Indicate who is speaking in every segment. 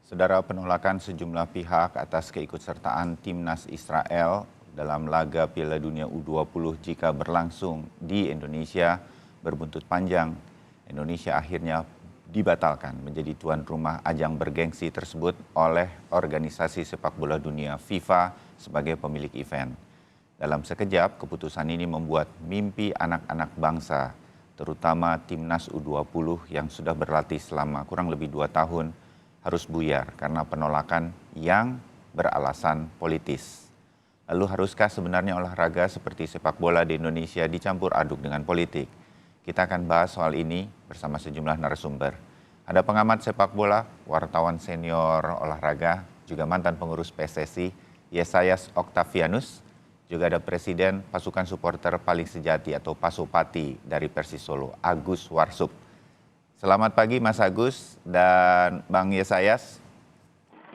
Speaker 1: Saudara, penolakan sejumlah pihak atas keikutsertaan timnas Israel dalam laga Piala Dunia U20 jika berlangsung di Indonesia berbuntut panjang. Indonesia akhirnya dibatalkan menjadi tuan rumah ajang bergengsi tersebut oleh organisasi sepak bola dunia FIFA sebagai pemilik event. Dalam sekejap, keputusan ini membuat mimpi anak-anak bangsa, terutama timnas U20 yang sudah berlatih selama kurang lebih 2 tahun, harus buyar karena penolakan yang beralasan politis. Lalu haruskah sebenarnya olahraga seperti sepak bola di Indonesia dicampur aduk dengan politik? Kita akan bahas soal ini bersama sejumlah narasumber. Ada pengamat sepak bola, wartawan senior olahraga, juga mantan pengurus PSSI, Yesayas Octavianus, juga ada Presiden Pasukan Supporter Paling Sejati atau Pasopati dari Persis Solo, Agus Warsup. Selamat pagi Mas Agus dan Bang Yesayas.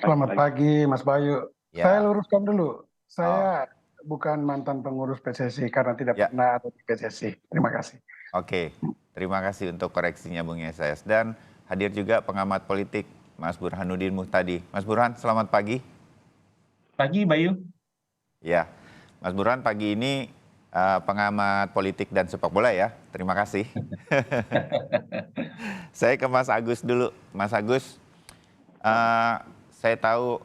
Speaker 2: Selamat pagi Mas Bayu.
Speaker 1: Ya.
Speaker 2: Saya luruskan dulu, saya bukan mantan pengurus PSSI karena tidak pernah ada di PSSI. Terima kasih.
Speaker 1: Oke, terima kasih untuk koreksinya Bung Yesayas. Dan hadir juga pengamat politik Mas Burhanuddin Muhtadi. Mas Burhan, selamat pagi.
Speaker 3: Pagi Bayu.
Speaker 1: Ya, Mas Burhan pagi ini pengamat politik dan sepak bola ya. Terima kasih. Saya ke Mas Agus dulu. Mas Agus, saya tahu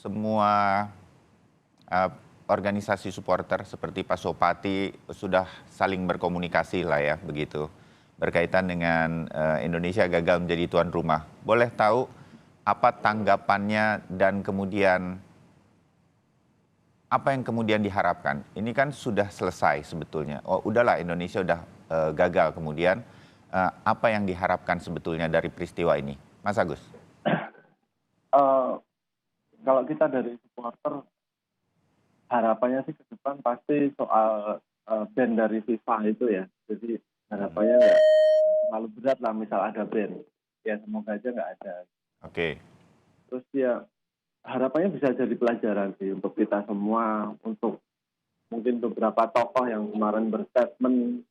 Speaker 1: semua organisasi supporter seperti Pasopati sudah saling berkomunikasi lah ya begitu. Berkaitan dengan Indonesia gagal menjadi tuan rumah. Boleh tahu apa tanggapannya dan kemudian apa yang kemudian diharapkan? Ini kan sudah selesai sebetulnya. Oh, udahlah Indonesia udah gagal kemudian. Apa yang diharapkan sebetulnya dari peristiwa ini? Mas Agus.
Speaker 4: Kalau kita dari supporter, harapannya sih ke depan pasti soal ban dari FIFA itu ya. Jadi harapannya nggak terlalu berat lah misal ada ban. Ya semoga aja nggak ada.
Speaker 1: Oke.
Speaker 4: Terus ya harapannya bisa jadi pelajaran sih untuk kita semua, untuk mungkin beberapa tokoh yang kemarin berstatement.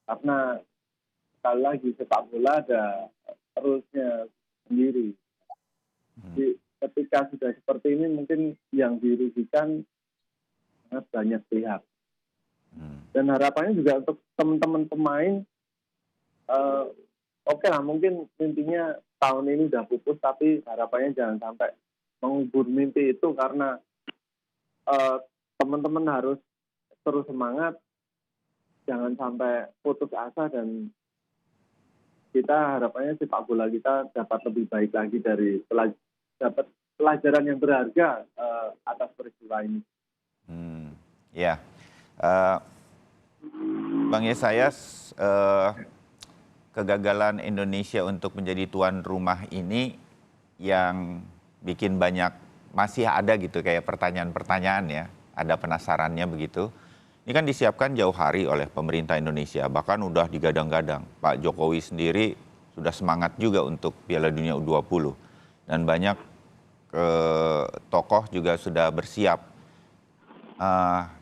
Speaker 4: Karena sekali lagi sepak bola ada terusnya sendiri. Jadi ketika sudah seperti ini mungkin yang dirugikan sangat banyak pihak. Dan harapannya juga untuk teman-teman pemain, oke lah mungkin mimpinya tahun ini udah pupus, tapi harapannya jangan sampai mengubur mimpi itu karena teman-teman harus terus semangat, jangan sampai putus asa dan kita harapannya sepak bola kita dapat lebih baik lagi dari dapat pelajaran yang berharga atas peristiwa ini.
Speaker 1: Ya, Bang Yesayas, kegagalan Indonesia untuk menjadi tuan rumah ini yang bikin banyak masih ada gitu kayak pertanyaan-pertanyaan ya, ada penasarannya begitu. Ini kan disiapkan jauh hari oleh pemerintah Indonesia, bahkan udah digadang-gadang. Pak Jokowi sendiri sudah semangat juga untuk Piala Dunia U20. Dan banyak tokoh juga sudah bersiap.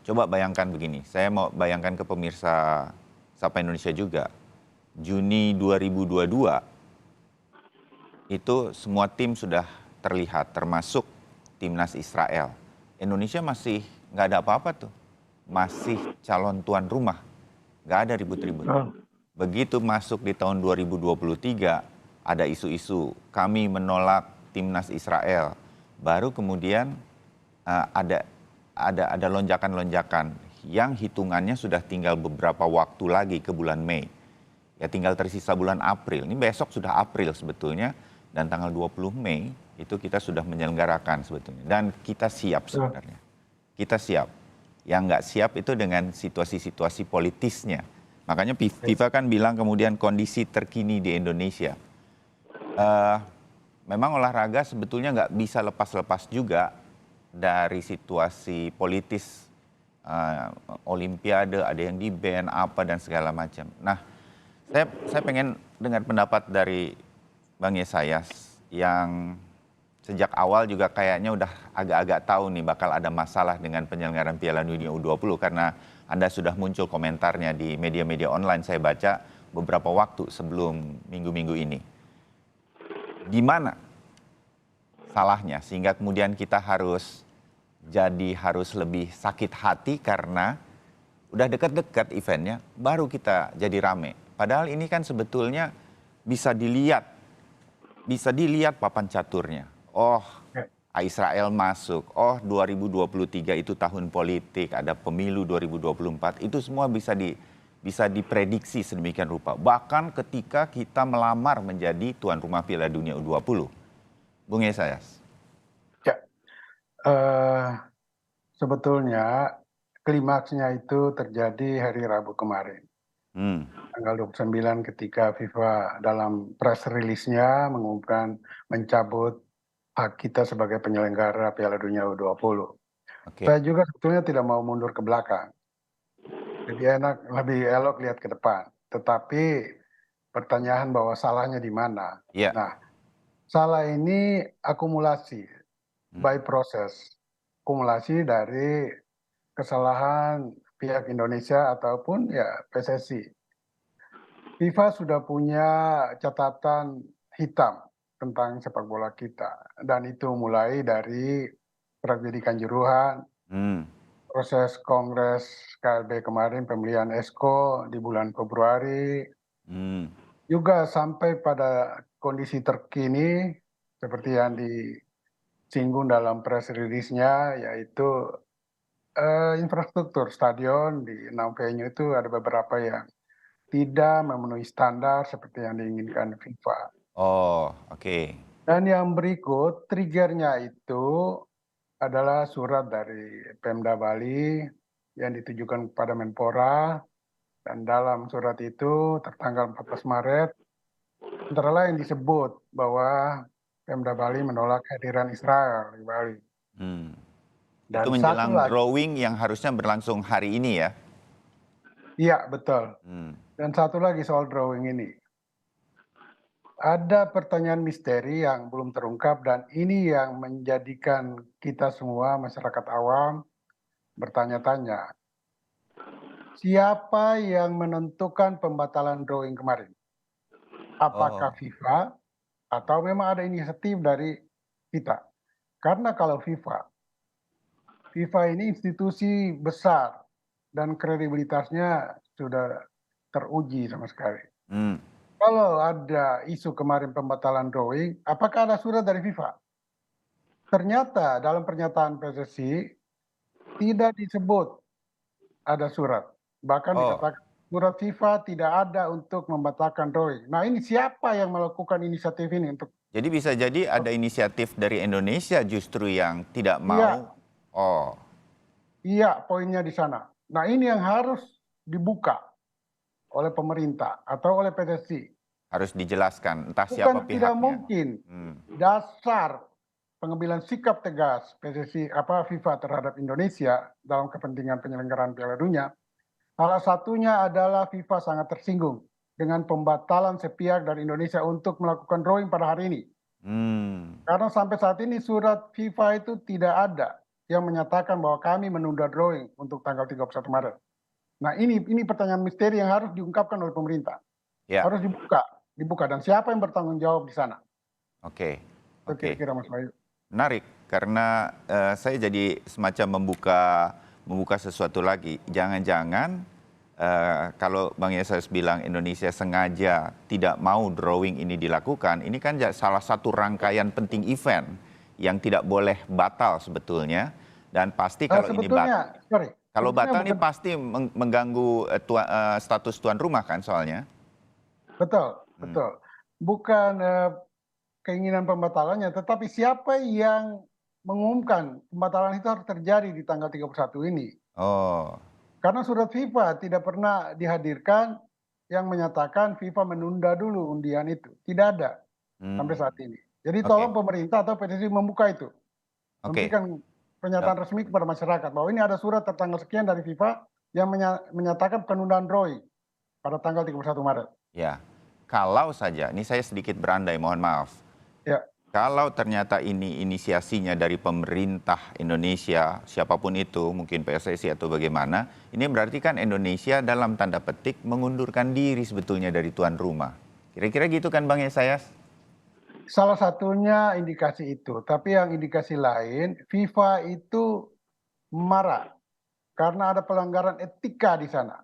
Speaker 1: Coba bayangkan begini, saya mau bayangkan ke pemirsa Sapa Indonesia juga. Juni 2022, itu semua tim sudah terlihat, termasuk timnas Israel. Indonesia masih nggak ada apa-apa tuh. Masih calon tuan rumah, nggak ada ribut-ribut. Begitu masuk di tahun 2023, ada isu-isu kami menolak timnas Israel. Baru kemudian ada lonjakan-lonjakan yang hitungannya sudah tinggal beberapa waktu lagi ke bulan Mei. Ya tinggal tersisa bulan April. Ini besok sudah April sebetulnya, dan tanggal 20 Mei itu kita sudah menyelenggarakan sebetulnya. Dan kita siap sebenarnya. Kita siap. Yang nggak siap itu dengan situasi-situasi politisnya. Makanya FIFA kan bilang kemudian kondisi terkini di Indonesia. Memang olahraga sebetulnya nggak bisa lepas-lepas juga dari situasi politis. Olimpiade, ada yang di-ban, apa dan segala macam. Nah, saya pengen dengar pendapat dari Bang Yesayas yang sejak awal juga kayaknya udah agak-agak tahu nih bakal ada masalah dengan penyelenggaraan Piala Dunia U20 karena Anda sudah muncul komentarnya di media-media online saya baca beberapa waktu sebelum minggu-minggu ini. Di mana salahnya sehingga kemudian kita harus lebih sakit hati karena udah dekat-dekat eventnya baru kita jadi rame. Padahal ini kan sebetulnya bisa dilihat papan caturnya. Oh, Israel masuk. Oh, 2023 itu tahun politik, ada pemilu 2024. Itu semua bisa diprediksi sedemikian rupa. Bahkan ketika kita melamar menjadi tuan rumah Piala Dunia U20. Bung Yesayas.
Speaker 2: Ya, sebetulnya klimaksnya itu terjadi hari Rabu kemarin. Tanggal 29 ketika FIFA dalam press release-nya mengumumkan mencabut hak kita sebagai penyelenggara Piala Dunia U20. Saya juga sebetulnya tidak mau mundur ke belakang. Lebih elok lihat ke depan. Tetapi pertanyaan bahwa salahnya di mana? Nah, salah ini akumulasi by proses. Akumulasi dari kesalahan pihak Indonesia ataupun ya PSSI. FIFA sudah punya catatan hitam tentang sepak bola kita. Dan itu mulai dari tragedi Kanjuruhan, proses Kongres KLB kemarin, pemilihan ESCO di bulan Februari, juga sampai pada kondisi terkini seperti yang disinggung dalam press release-nya, yaitu infrastruktur stadion di 6 venue itu ada beberapa yang tidak memenuhi standar seperti yang diinginkan FIFA.
Speaker 1: Oh, oke.
Speaker 2: Dan yang berikut triggernya itu adalah surat dari Pemda Bali yang ditujukan kepada Menpora, dan dalam surat itu tertanggal 14 Maret antara lain disebut bahwa Pemda Bali menolak kehadiran Israel di Bali.
Speaker 1: Dan itu menjelang drawing yang harusnya berlangsung hari ini ya?
Speaker 2: Iya, betul. Dan satu lagi soal drawing ini. Ada pertanyaan misteri yang belum terungkap dan ini yang menjadikan kita semua masyarakat awam bertanya-tanya. Siapa yang menentukan pembatalan drawing kemarin? Apakah FIFA atau memang ada inisiatif dari kita? Karena kalau FIFA ini institusi besar dan kredibilitasnya sudah teruji sama sekali. Kalau ada isu kemarin pembatalan drawing, apakah ada surat dari FIFA? Ternyata dalam pernyataan PSSI tidak disebut ada surat. Bahkan dikatakan surat FIFA tidak ada untuk membatalkan drawing. Nah, ini siapa yang melakukan inisiatif ini untuk?
Speaker 1: Jadi bisa jadi ada inisiatif dari Indonesia justru yang tidak mau.
Speaker 2: Iya.
Speaker 1: Oh.
Speaker 2: Iya, poinnya di sana. Nah, ini yang harus dibuka oleh pemerintah atau oleh PSSI.
Speaker 1: Harus dijelaskan entah siapa pihaknya.
Speaker 2: Tidak mungkin dasar pengambilan sikap tegas PSSI FIFA terhadap Indonesia dalam kepentingan penyelenggaraan Piala Dunia. Salah satunya adalah FIFA sangat tersinggung dengan pembatalan sepihak dari Indonesia untuk melakukan drawing pada hari ini. Karena sampai saat ini surat FIFA itu tidak ada yang menyatakan bahwa kami menunda drawing untuk tanggal 31 Maret. Nah, ini pertanyaan misteri yang harus diungkapkan oleh pemerintah. Harus dibuka dan siapa yang bertanggung jawab di sana.
Speaker 1: Oke.
Speaker 2: Kira-kira Mas Bayu.
Speaker 1: Menarik karena saya jadi semacam membuka sesuatu lagi. Jangan-jangan kalau Bang Yesayas bilang Indonesia sengaja tidak mau drawing ini dilakukan, ini kan salah satu rangkaian penting event yang tidak boleh batal sebetulnya, dan pasti kalau ini batal ini pasti mengganggu status tuan rumah kan soalnya. Betul.
Speaker 2: Bukan keinginan pembatalannya, tetapi siapa yang mengumumkan pembatalan itu harus terjadi di tanggal 31 ini. Karena surat FIFA tidak pernah dihadirkan yang menyatakan FIFA menunda dulu undian itu. Tidak ada sampai saat ini. Jadi tolong pemerintah atau PSSI membuka itu. Memberikan pernyataan resmi kepada masyarakat bahwa ini ada surat tertanggal sekian dari FIFA yang menyatakan penundaan drawing pada tanggal 31 Maret.
Speaker 1: Ya, kalau saja, ini saya sedikit berandai, mohon maaf.
Speaker 2: Ya.
Speaker 1: Kalau ternyata ini inisiasinya dari pemerintah Indonesia, siapapun itu, mungkin PSSI atau bagaimana, ini berarti kan Indonesia dalam tanda petik mengundurkan diri sebetulnya dari tuan rumah. Kira-kira gitu kan Bang Yesayas?
Speaker 2: salah satunya indikasi itu, tapi yang indikasi lain, FIFA itu marah karena ada pelanggaran etika di sana.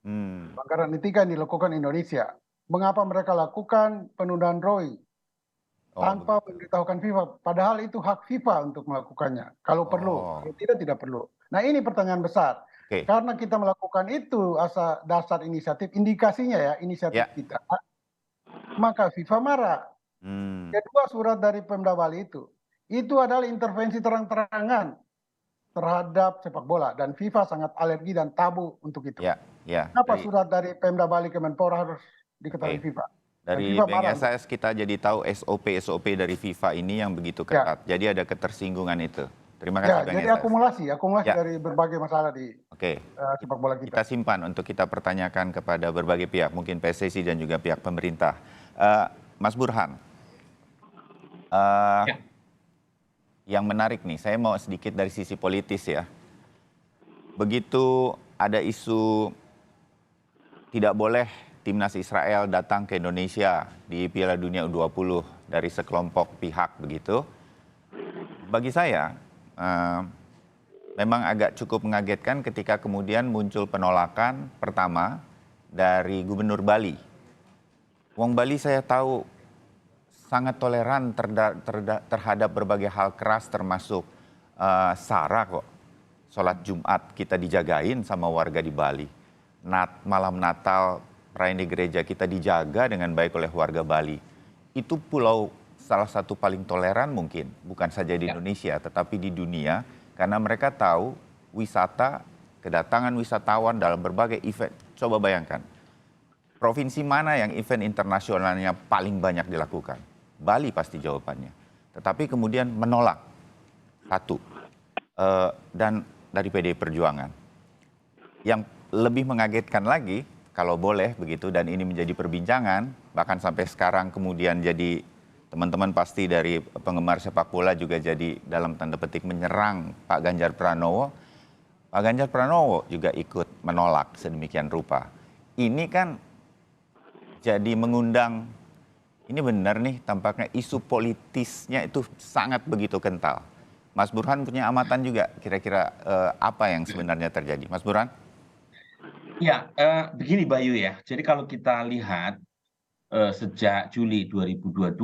Speaker 2: Pelanggaran etika yang dilakukan Indonesia. Mengapa mereka lakukan penundaan ROI tanpa memberitahukan FIFA? Padahal itu hak FIFA untuk melakukannya. Kalau perlu, kalau tidak perlu. Nah ini pertanyaan besar. Karena kita melakukan itu asal dasar inisiatif, indikasinya ya inisiatif kita, maka FIFA marah. Kedua, surat dari Pemda Bali itu adalah intervensi terang-terangan terhadap sepak bola dan FIFA sangat alergi dan tabu untuk itu. Kenapa surat dari Pemda Bali ke Menpora harus diketahui FIFA?
Speaker 1: Dari BNSS kita jadi tahu SOP dari FIFA ini yang begitu ketat. Jadi ada ketersinggungan itu. Terima kasih
Speaker 2: jadi akumulasi dari berbagai masalah di sepak bola kita.
Speaker 1: Kita simpan untuk kita pertanyakan kepada berbagai pihak, mungkin PSSI dan juga pihak pemerintah. Mas Burhan, yang menarik nih, saya mau sedikit dari sisi politis ya. Begitu ada isu tidak boleh timnas Israel datang ke Indonesia di Piala Dunia U20 dari sekelompok pihak begitu. Bagi saya, memang agak cukup mengagetkan ketika kemudian muncul penolakan pertama dari Gubernur Bali. Wong Bali saya tahu sangat toleran terhadap berbagai hal keras termasuk SARA kok. Sholat Jumat kita dijagain sama warga di Bali. Malam Natal, perayaan di gereja kita dijaga dengan baik oleh warga Bali. Itu pulau salah satu paling toleran mungkin, bukan saja di Indonesia, tetapi di dunia. Karena mereka tahu wisata, kedatangan wisatawan dalam berbagai event. Coba bayangkan, provinsi mana yang event internasionalnya paling banyak dilakukan? Bali pasti jawabannya. Tetapi kemudian menolak. Satu. Dan dari PDI Perjuangan. Yang lebih mengagetkan lagi, kalau boleh begitu, dan ini menjadi perbincangan, bahkan sampai sekarang kemudian jadi teman-teman pasti dari penggemar sepak bola juga jadi dalam tanda petik menyerang Pak Ganjar Pranowo. Pak Ganjar Pranowo juga ikut menolak sedemikian rupa. Ini kan jadi mengundang, ini benar nih tampaknya isu politisnya itu sangat begitu kental. Mas Burhan punya amatan juga kira-kira apa yang sebenarnya terjadi. Mas Burhan?
Speaker 3: Ya, begini Bayu ya. Jadi kalau kita lihat sejak Juli 2022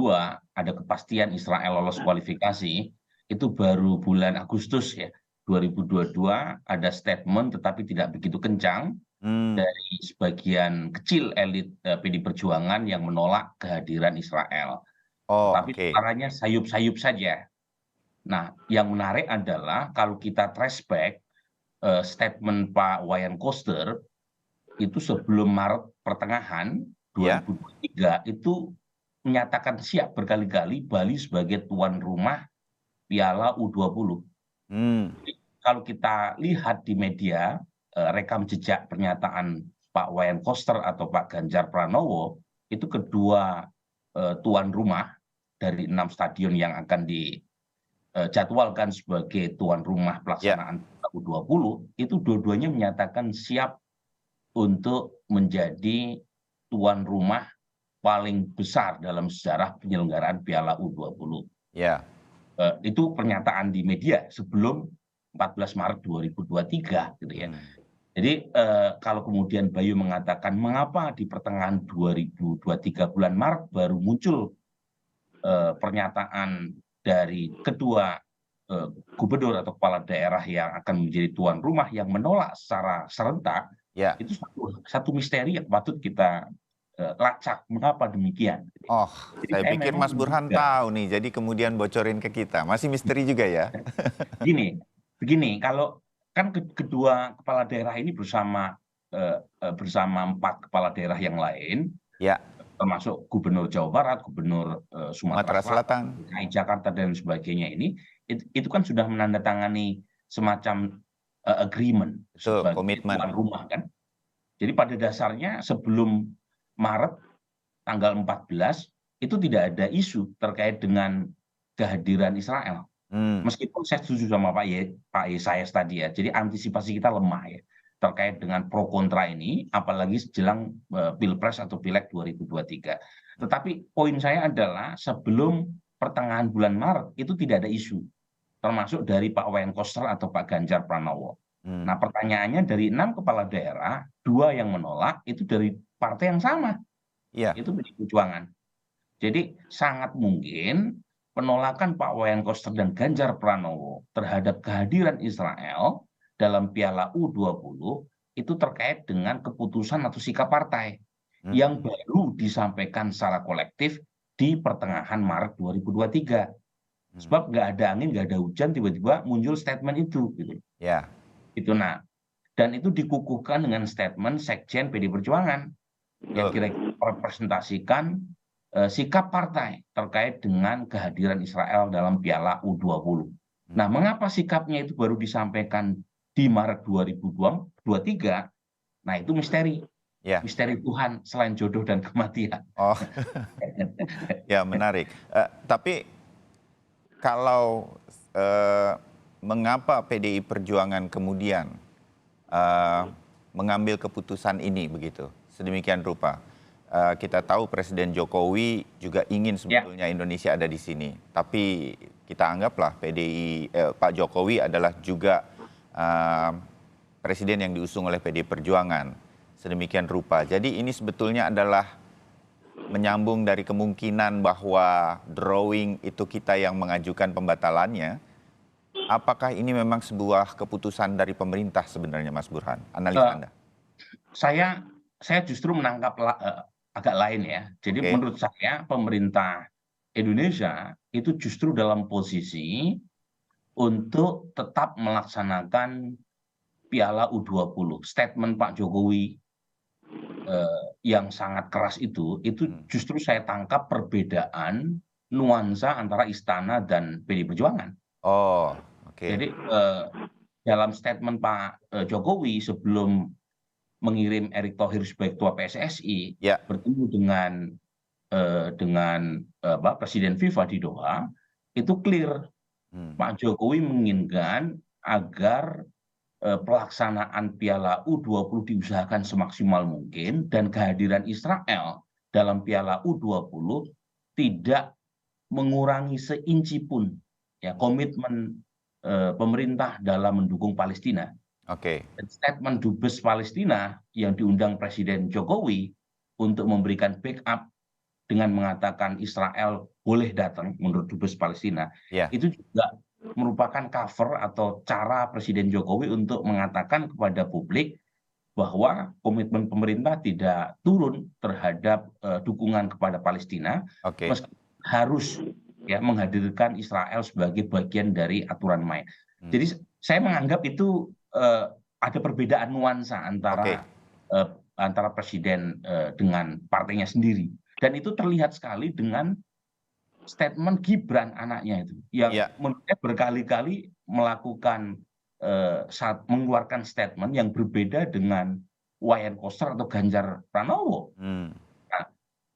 Speaker 3: ada kepastian Israel lolos kualifikasi, itu baru bulan Agustus ya 2022 ada statement tetapi tidak begitu kencang dari sebagian kecil elit PDI Perjuangan yang menolak kehadiran Israel. Tapi suaranya sayup-sayup saja. Nah, yang menarik adalah kalau kita trace back statement Pak Wayan Koster itu sebelum Maret pertengahan 2023 itu menyatakan siap berkali-kali Bali sebagai tuan rumah Piala U20. Jadi, kalau kita lihat di media rekam jejak pernyataan Pak Wayan Koster atau Pak Ganjar Pranowo, itu kedua tuan rumah dari 6 stadion yang akan dijadwalkan sebagai tuan rumah pelaksanaan U20, itu dua-duanya menyatakan siap untuk menjadi tuan rumah paling besar dalam sejarah penyelenggaraan Piala U20. Itu pernyataan di media sebelum 14 Maret 2023 gitu ya. Jadi kalau kemudian Bayu mengatakan mengapa di pertengahan 2023 bulan Maret baru muncul pernyataan dari kedua gubernur atau kepala daerah yang akan menjadi tuan rumah yang menolak secara serentak, itu satu misteri yang patut kita lacak. Mengapa demikian?
Speaker 1: Jadi saya pikir Mas Burhan tahu nih, jadi kemudian bocorin ke kita. Masih misteri juga ya?
Speaker 3: Begini, kalau kan kedua kepala daerah ini bersama 4 kepala daerah yang lain, termasuk Gubernur Jawa Barat, Gubernur Sumatera Selatan, DKI Jakarta dan sebagainya ini, itu kan sudah menandatangani semacam agreement sebagai tuan rumah kan. Jadi pada dasarnya sebelum Maret tanggal 14 itu tidak ada isu terkait dengan kehadiran Israel. Meskipun saya setuju sama Pak Yesayas tadi ya, jadi antisipasi kita lemah ya. terkait dengan pro kontra ini, apalagi jelang Pilpres atau Pileg 2023. Tetapi poin saya adalah sebelum pertengahan bulan Maret itu tidak ada isu, termasuk dari Pak Wayan Koster atau Pak Ganjar Pranowo. Nah, pertanyaannya dari 6 kepala daerah, 2 yang menolak itu dari partai yang sama, itu PDI Perjuangan. Jadi sangat mungkin penolakan Pak Wayan Koster dan Ganjar Pranowo terhadap kehadiran Israel dalam Piala U20 itu terkait dengan keputusan atau sikap partai yang baru disampaikan secara kolektif di pertengahan Maret 2023. Sebab nggak ada angin, nggak ada hujan, tiba-tiba muncul statement itu, gitu. Itu nah, dan itu dikukuhkan dengan statement Sekjen PDI Perjuangan yang kira-kira merepresentasikan sikap partai terkait dengan kehadiran Israel dalam Piala U20. Nah, mengapa sikapnya itu baru disampaikan di Maret 2023? Nah, itu misteri. Misteri Tuhan selain jodoh dan kematian.
Speaker 1: Oh, ya menarik. Tapi kalau mengapa PDI Perjuangan kemudian mengambil keputusan ini begitu, sedemikian rupa? Kita tahu Presiden Jokowi juga ingin sebetulnya Indonesia ada di sini, tapi kita anggaplah Pak Jokowi adalah juga presiden yang diusung oleh PDI Perjuangan, sedemikian rupa. Jadi ini sebetulnya adalah menyambung dari kemungkinan bahwa drawing itu kita yang mengajukan pembatalannya. Apakah ini memang sebuah keputusan dari pemerintah sebenarnya, Mas Burhan? Analisa Anda.
Speaker 3: Saya justru menangkap agak lain ya. Jadi menurut saya pemerintah Indonesia itu justru dalam posisi untuk tetap melaksanakan Piala U20. Statement Pak Jokowi yang sangat keras itu justru saya tangkap perbedaan nuansa antara Istana dan PDI Perjuangan. Jadi dalam statement Pak Jokowi sebelum mengirim Erick Thohir sebagai ketua PSSI bertemu dengan Presiden FIFA di Doha, itu clear Pak Jokowi menginginkan agar pelaksanaan Piala U20 diusahakan semaksimal mungkin dan kehadiran Israel dalam Piala U20 tidak mengurangi seinci pun ya komitmen pemerintah dalam mendukung Palestina. Dan statement Dubes Palestina yang diundang Presiden Jokowi untuk memberikan backup dengan mengatakan Israel boleh datang menurut Dubes Palestina, itu juga merupakan cover atau cara Presiden Jokowi untuk mengatakan kepada publik bahwa komitmen pemerintah tidak turun terhadap dukungan kepada Palestina, meski harus menghadirkan Israel sebagai bagian dari aturan main. Jadi saya menganggap itu ada perbedaan nuansa antara presiden dengan partainya sendiri, dan itu terlihat sekali dengan statement Gibran anaknya itu yang berkali-kali melakukan mengeluarkan statement yang berbeda dengan Wayan Koster atau Ganjar Pranowo. Nah,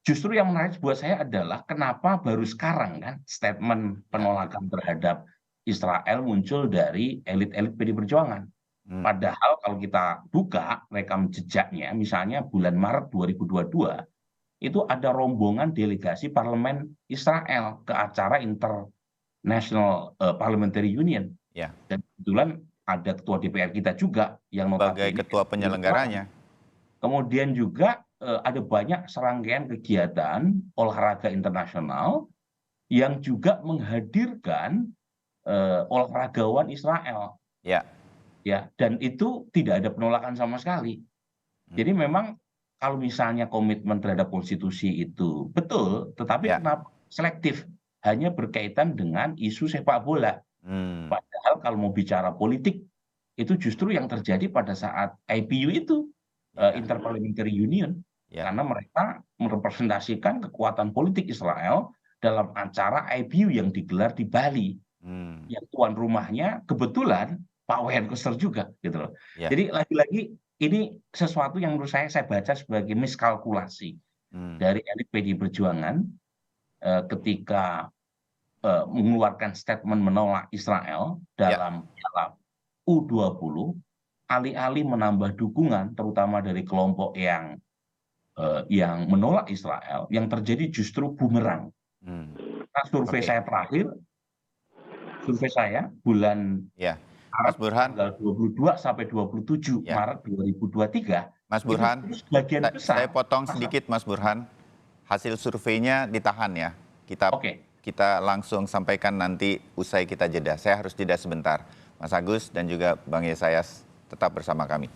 Speaker 3: justru yang menarik buat saya adalah kenapa baru sekarang kan statement penolakan terhadap Israel muncul dari elit-elit PDI Perjuangan. Padahal kalau kita buka rekam jejaknya, misalnya bulan Maret 2022, itu ada rombongan delegasi parlemen Israel ke acara International Parliamentary Union. Dan kebetulan ada ketua DPR kita juga yang
Speaker 1: sebagai ketua penyelenggaranya.
Speaker 3: Kemudian juga ada banyak serangkaian kegiatan olahraga internasional yang juga menghadirkan olahragawan Israel. Dan itu tidak ada penolakan sama sekali. Jadi memang kalau misalnya komitmen terhadap konstitusi itu betul, tetapi kenapa selektif hanya berkaitan dengan isu sepak bola. Padahal kalau mau bicara politik itu justru yang terjadi pada saat IPU itu Interparliamentary Union, karena mereka merepresentasikan kekuatan politik Israel dalam acara IPU yang digelar di Bali, yang tuan rumahnya kebetulan Pak Wayan Koster juga, gitu loh. Jadi lagi-lagi ini sesuatu yang menurut saya baca sebagai miskalkulasi dari elit PDI Perjuangan ketika mengeluarkan statement menolak Israel dalam Piala U20 alih-alih menambah dukungan, terutama dari kelompok yang menolak Israel, yang terjadi justru bumerang. Survei saya terakhir, survei saya bulan
Speaker 1: Mas Burhan,
Speaker 3: tanggal 22 sampai 27 Maret 2023.
Speaker 1: Mas Burhan, saya potong sedikit Mas Burhan. Hasil surveinya ditahan ya. Kita langsung sampaikan nanti usai kita jeda. Saya harus jeda sebentar. Mas Agus dan juga Bang Yesayas tetap bersama kami.